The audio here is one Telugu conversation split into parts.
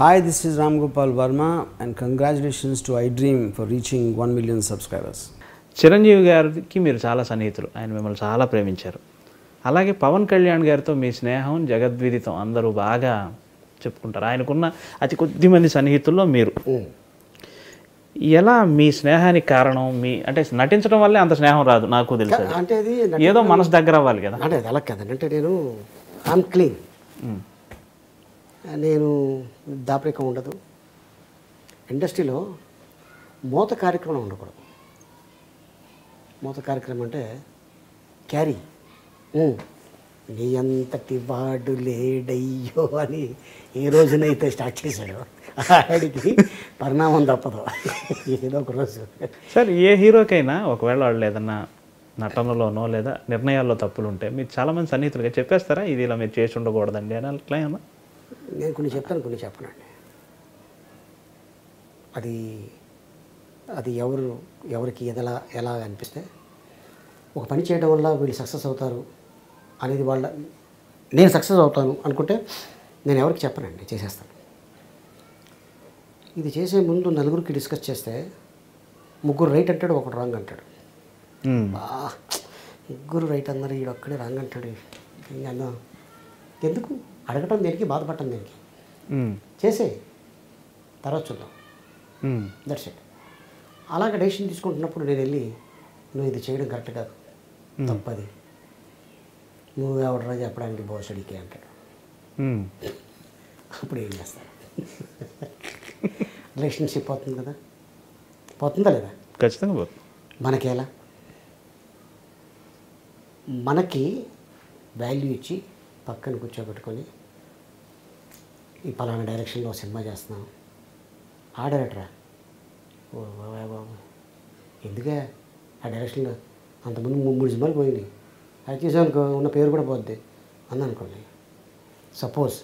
Hi, this is Ram Gopal Verma and congratulations to iDream for reaching 1 million subscribers. Chiranjeevi గారికి మీరు చాలా సన్నిహితులు, ఆయన మిమ్మల్ని చాలా ప్రేమించారు. అలాగే పవన్ కళ్యాణ్ గారితో మీ స్నేహం జగద్విదితం, అందరూ బాగా చెప్పుకుంటారు. ఆయనకున్న అతి కొద్ది మంది సన్నిహితుల్లో మీరు. ఎలా మీ స్నేహానికి కారణం? మీ అంటే నటించడం వల్లే అంత స్నేహం రాదు, నాకు తెలుసు. అంటే అది ఏదో మనసు దగ్గర అవ్వాలి కదా. అంటే అది అలా కదండి. అంటే నేను ఐఎమ్ క్లీన్, నేను దాపరికం ఉండదు. ఇండస్ట్రీలో మోత కార్యక్రమం ఉండకూడదు. మోత కార్యక్రమం అంటే క్యారీ, నీ అంతటి వాడు లేడయ్యో అని ఏ రోజునైతే స్టార్ట్ చేశాడో ఆడికి పరిణామం తప్పదు ఏదో ఒక రోజు. సార్, ఏ హీరోకైనా ఒకవేళ వాళ్ళు ఏదన్నా నటనలోనో లేదా నిర్ణయాల్లో తప్పులు ఉంటే మీరు చాలామంది సన్నిహితులుగా చెప్పేస్తారా, ఇది ఇలా మీరు చేసి ఉండకూడదండి అని? అట్లా ఏమన్నా? నేను కొన్ని చెప్తాను, కొన్ని చెప్పనండి. అది అది ఎవరికి ఎలా అనిపిస్తే ఒక పని చేయడం వల్ల వీళ్ళు సక్సెస్ అవుతారు అనేది నేను సక్సెస్ అవుతాను అనుకుంటే నేను ఎవరికి చెప్పనండి, చేసేస్తాను. ఇది చేసే ముందు నలుగురికి డిస్కస్ చేస్తే ముగ్గురు రైట్ అంటాడు, ఒకడు రాంగ్ అంటాడు. ముగ్గురు రైట్ అన్నారు, ఈడు ఒక్కడే రాంగ్ అంటాడు. ఇంకా ఎందుకు అడగటం దేనికి, బాధపడటం దేనికి? చేసే తర్వాత చూద్దాం, దట్స్ ఇట్. అలాగే డెసిషన్ తీసుకుంటున్నప్పుడు నేను వెళ్ళి నువ్వు ఇది చేయడం కరెక్ట్ కాదు, తప్పది, నువ్వు ఎవడరా చెప్పడానికి బోసడికి అంటాడు. అప్పుడు ఏం చేస్తాను? రిలేషన్షిప్ పోతుంది కదా, పోతుందా లేదా? ఖచ్చితంగా పోతుంది. మనకేలా? మనకి వాల్యూ ఇచ్చి పక్కన కూర్చోబెట్టుకొని ఈ పలానా డైరెక్షన్లో సినిమా చేస్తున్నాం, ఆ డైరెక్టరా ఓ బాబు ఎందుకే ఆ డైరెక్షన్లో అంతకుముందు 3 సినిమాలు పోయినాయి, అది చేసానుకో ఉన్న పేరు కూడా పోద్ది అందనుకోండి. సపోజ్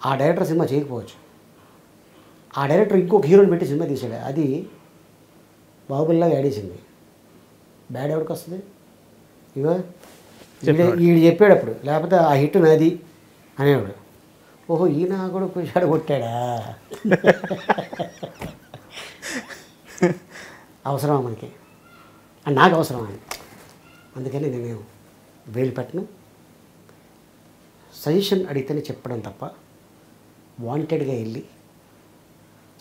ఆ డైరెక్టర్ సినిమా చేయకపోవచ్చు, ఆ డైరెక్టర్ ఇంకొక హీరోని పెట్టి సినిమా తీసాడు, అది బాహుబలిలాగా ఆడేసింది, బ్యాడ్ ఎవరికి వస్తుంది? ఇగో ఈడు చెప్పాడు అప్పుడు, లేకపోతే ఆ హిట్ నాది అనేవాడు. ఓహో ఈయన కూడా కూర్చాడు కొట్టాడా? అవసరమా మనకి? అండ్ నాకు అవసరమా? అందుకని నేను వేలు పెట్టను. సజెషన్ అడిగితేనే చెప్పడం తప్ప వాంటెడ్గా వెళ్ళి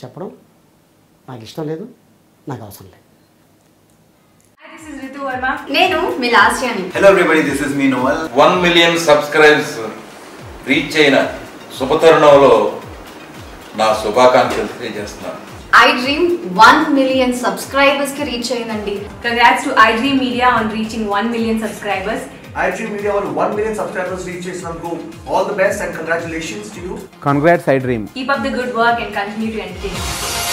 చెప్పడం నాకు ఇష్టం లేదు, నాకు అవసరం లేదు. నేను మీ లాస్యాని. Hello everybody, this is me Noel. 1 million subscribers reach అయిన శుభతరుణంలో నా శుభాకాంక్షలు తెలియజేస్తున్నాను. iDream 1 million subscribers కి రీచ్ అయ్యిందండి. Congrats to iDream Media on reaching 1 million subscribers. iDream Media on 1 million subscribers reach చేసినందుకు all the best and congratulations to you. Congrats iDream. Keep up the good work and continue to entertain us.